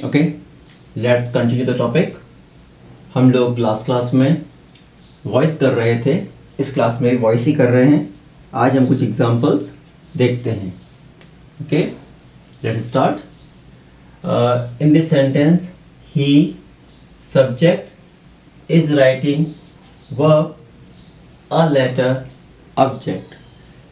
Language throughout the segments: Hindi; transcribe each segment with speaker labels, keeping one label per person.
Speaker 1: Okay, let's continue the topic. हम लोग लास्ट क्लास में वॉइस कर रहे थे, इस क्लास में वॉइस ही कर रहे हैं। आज हम कुछ एग्जांपल्स देखते हैं। Okay, let's start. In this sentence he subject is writing verb a letter object.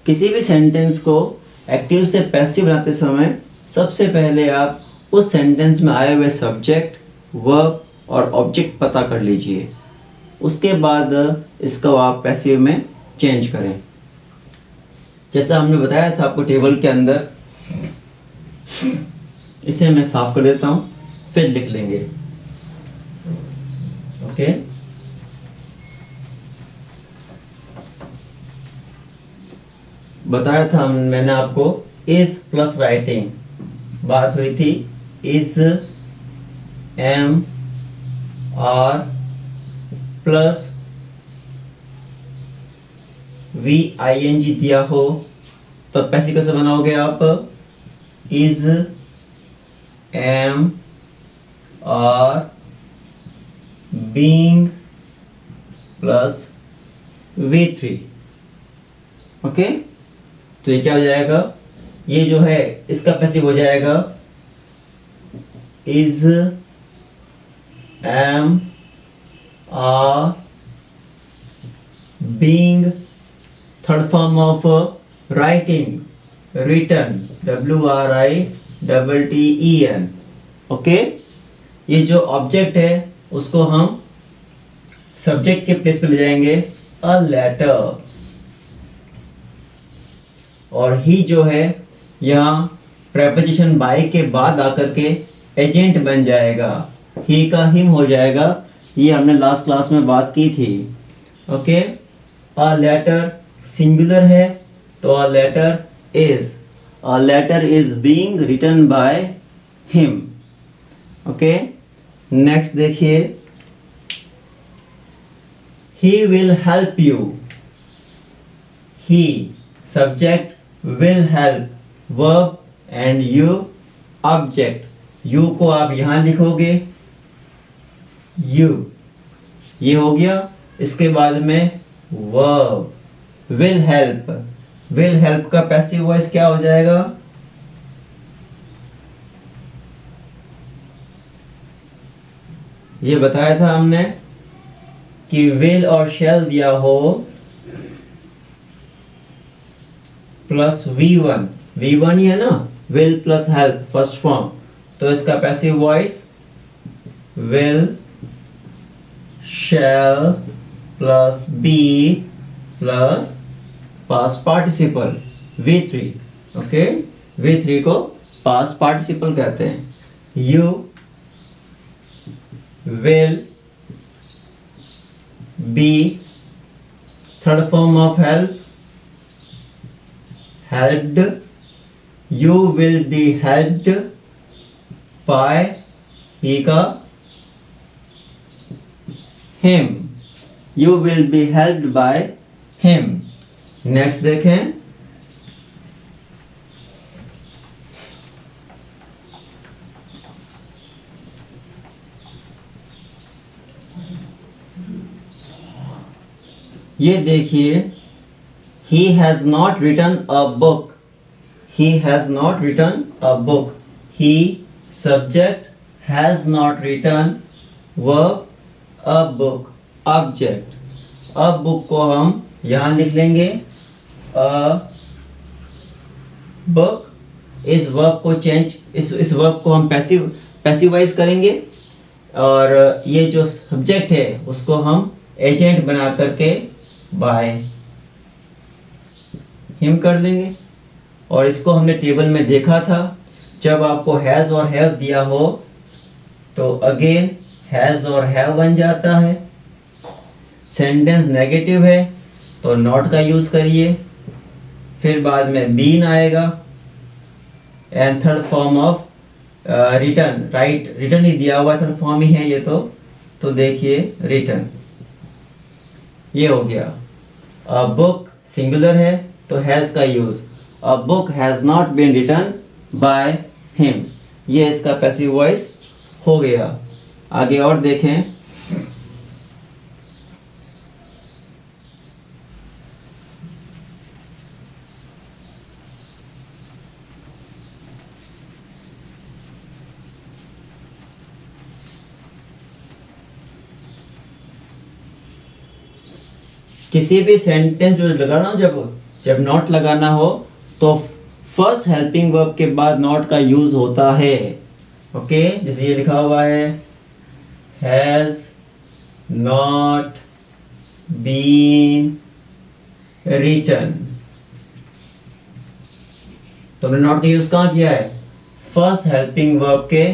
Speaker 1: किसी भी सेंटेंस को एक्टिव से पैसिव बनाते समय सबसे पहले आप उस सेंटेंस में आए हुए सब्जेक्ट, वर्ब और ऑब्जेक्ट पता कर लीजिए। उसके बाद इसको आप पैसिव में चेंज करें। जैसा हमने बताया था आपको टेबल के अंदर, इसे मैं साफ कर देता हूँ, फिर लिख लेंगे। ओके, बताया था मैंने आपको इज प्लस राइटिंग, बात हुई थी is am are plus V I N G दिया हो तो पैसे कैसे बनाओगे आप? Is am are being plus V three. Okay, तो ये क्या हो जाएगा? ये जो है इसका पैसिव हो जाएगा is am are being, third form of writing, written, WRITTEN। Okay, ये जो ऑब्जेक्ट है उसको हम सब्जेक्ट के प्लेस पे ले जाएंगे अ लेटर, और ही जो है यहाँ प्रेपोजिशन बाय के बाद आकर के एजेंट बन जाएगा, ही का हिम हो जाएगा। ये हमने लास्ट क्लास में बात की थी। ओके, अ लेटर सिंगुलर है तो a letter is being written by him. Okay, next देखिए, he will help you. He subject, will help verb and you object। you को आप यहां लिखोगे you, ये हो गया। इसके बाद में verb will help का पैसिव वॉइस क्या हो जाएगा? ये बताया था हमने कि will और shall दिया हो प्लस V1 ही है ना, will plus help first form, तो इसका passive voice will, shall plus be plus past participle V3। Okay, V3 को पास्ट पार्टिसिपल कहते हैं। you will be, third form of help, helped, you will be helped by, he का him, you will be helped by him। Next देखें, ये देखिए, he has not written a book, he has not written a book। he subject has not written verb a book object। a book को हम यहां लिख लेंगे a book। इस वर्ब को चेंज, इस वर्ब को हम पैसिवाइज करेंगे, और ये जो सब्जेक्ट है उसको हम एजेंट बना करके बाय हिम कर देंगे। और इसको हमने टेबल में देखा था, जब आपको हैज और हैव दिया हो तो अगेन हैज और हैव बन जाता है। सेंटेंस नेगेटिव है तो नॉट का यूज करिए, फिर बाद में बीन आएगा, and third form of written, right, written ही दिया हुआ, थर्ड फॉर्म ही है ये तो देखिए रिटर्न, ये हो गया। अ बुक सिंगुलर है तो हैज का use, A book has not been written by him। ये इसका पैसिव वॉइस हो गया। आगे और देखें। किसी भी सेंटेंस जो लगाना, जब नॉट लगाना हो तो फर्स्ट हेल्पिंग वर्ब के बाद नॉट का यूज होता है। ओके, जैसे ये लिखा हुआ है, हैज नॉट बीन रिटन। तो हमने नॉट का यूज कहाँ किया है? फर्स्ट हेल्पिंग वर्ब के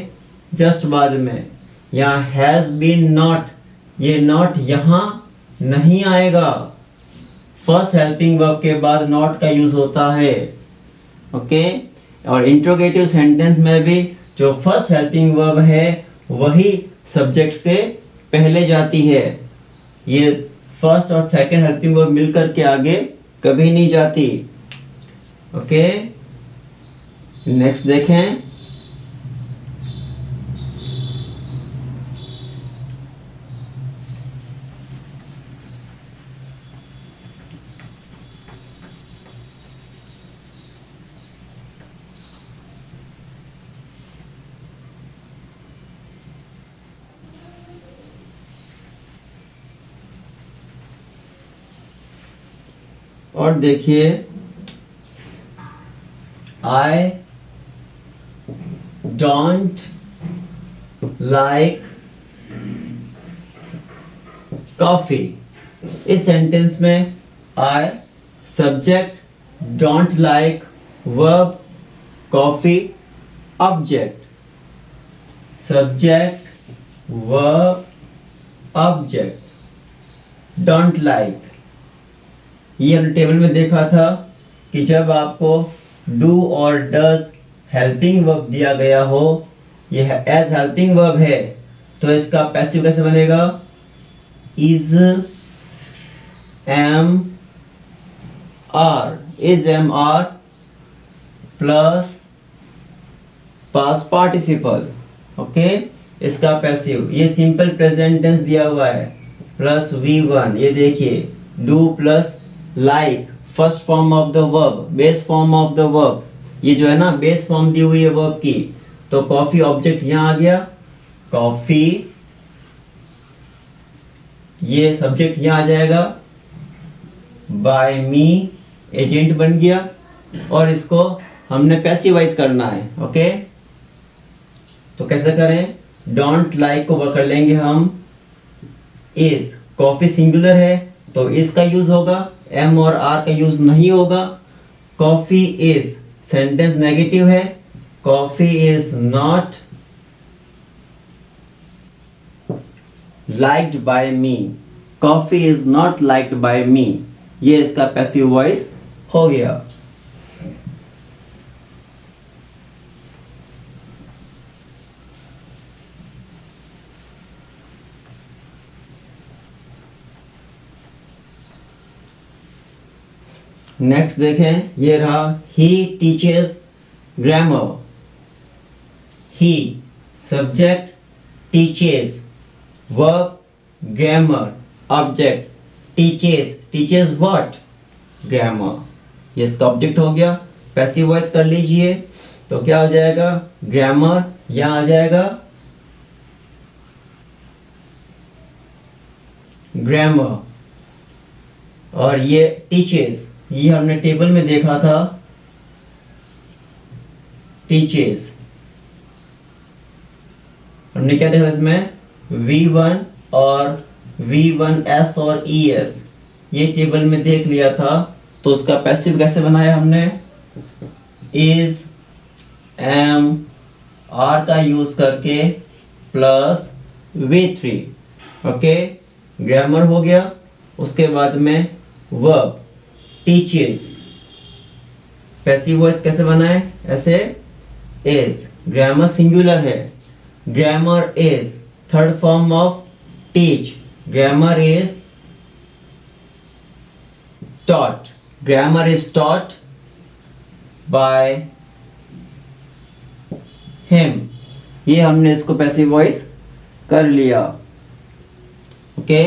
Speaker 1: जस्ट बाद में। यहाँ हैज बीन नॉट, ये नॉट यहां नहीं आएगा, फर्स्ट हेल्पिंग वर्ब के बाद नॉट का यूज होता है। ओके, और इंट्रोगेटिव सेंटेंस में भी जो फर्स्ट हेल्पिंग वर्ब है वही सब्जेक्ट से पहले जाती है। ये फर्स्ट और सेकंड हेल्पिंग वर्ब मिलकर के आगे कभी नहीं जाती। ओके, नेक्स्ट देखें। और देखिए, आई डोंट लाइक कॉफी। इस सेंटेंस में I subject, don't like verb, coffee object. Subject, verb, object, don't like. ये हमने टेबल में देखा था कि जब आपको डू और डज हेल्पिंग वर्ब दिया गया हो, ये एज हेल्पिंग वर्ब है, तो इसका पैसिव कैसे बनेगा? Is am are, is am are plus past participle. Okay, इसका पैसिव, ये सिंपल प्रेजेंट टेंस दिया हुआ है, प्लस V1। ये देखिए, do plus like, first form of the verb, base form of the verb. ये जो है ना, बेस फॉर्म दी हुई है वर्ब की, तो कॉफी ऑब्जेक्ट यहां आ गया, कॉफी, ये सब्जेक्ट यहां आ जाएगा, बाय मी एजेंट बन गया, और इसको हमने पैसिवाइज करना है। ओके, तो कैसे करें? डोंट लाइक को कर लेंगे हम इज, कॉफी सिंगुलर है तो इज का यूज होगा, एम और आर का यूज नहीं होगा। कॉफी इज, सेंटेंस नेगेटिव है, coffee is not liked by me, coffee is not liked by me, ये इसका पैसिव वॉइस हो गया। नेक्स्ट देखें, ये रहा, he teaches grammar. He subject, teaches verb, grammar object, teaches, teaches what? Grammar. ये इसका ऑब्जेक्ट हो गया। पैसिव वॉइस कर लीजिए, तो क्या हो जाएगा? ग्रामर यहां आ जाएगा, ग्रामर, और ये टीचेस, ये हमने टेबल में देखा था, टीचेस। हमने क्या देखा इसमें? V1 और V1S और ES, ये टेबल में देख लिया था। तो उसका पैसिव कैसे बनाया हमने? इज एम आर का यूज करके प्लस V3। ओके, ग्रामर हो गया। उसके बाद में वर्ब टीचेस, पैसिव वॉइस कैसे बनाए? ऐसे, इज, ग्रामर सिंगुलर है, grammar is, third form of teach, grammar is taught, grammar is taught by him, ये हमने इसको पैसिव वॉइस कर लिया। Okay,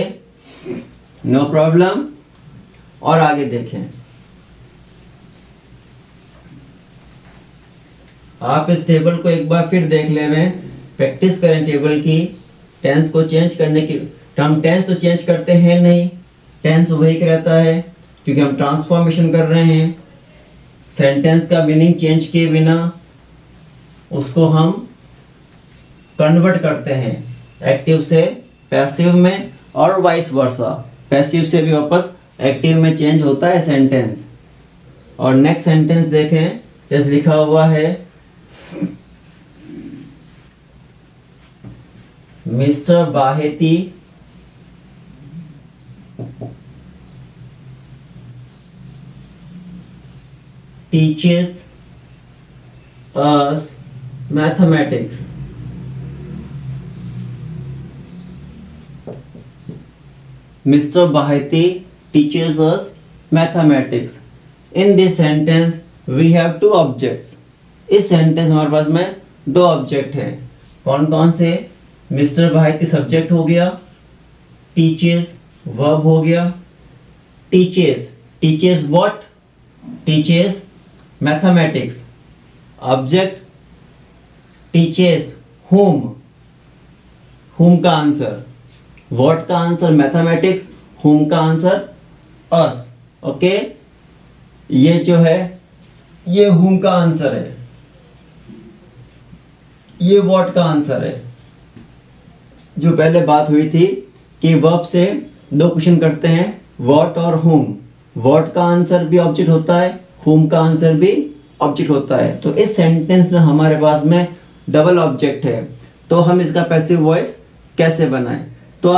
Speaker 1: no problem. और आगे देखें, आप इस टेबल को एक बार फिर देख लें, प्रैक्टिस करें टेबल की। टेंस को चेंज करने की, हम टेंस तो चेंज करते हैं नहीं, टेंस वही रहता है क्योंकि हम ट्रांसफॉर्मेशन कर रहे हैं। सेंटेंस का मीनिंग चेंज किए बिना उसको हम कन्वर्ट करते हैं एक्टिव से पैसिव में, और वाइस वर्सा, पैसिव से भी वापस एक्टिव में चेंज होता है सेंटेंस। और नेक्स्ट सेंटेंस देखें, जैसे लिखा हुआ है mister Baheti teaches us mathematics. Mr. Baheti teaches us mathematics. In this sentence we have two objects. इस सेंटेंस हमारे पास में दो ऑब्जेक्ट हैं। कौन कौन से? मिस्टर बाहेती सब्जेक्ट हो गया, टीचेस वर्ब हो गया। Teaches, teaches what? Teaches mathematics. Object teaches whom, whom का आंसर व्हाट का आंसर मैथमेटिक्स, whom का आंसर us। ओके, ये जो है ये whom का आंसर है, ये व्हाट का आंसर है। जो पहले बात हुई थी कि वर्ब से दो क्वेश्चन करते हैं, व्हाट और whom। व्हाट का आंसर भी ऑब्जेक्ट होता है, whom का आंसर भी ऑब्जेक्ट होता है। तो इस सेंटेंस में हमारे पास में डबल ऑब्जेक्ट है, तो हम इसका पैसिव वॉइस कैसे बनाएं?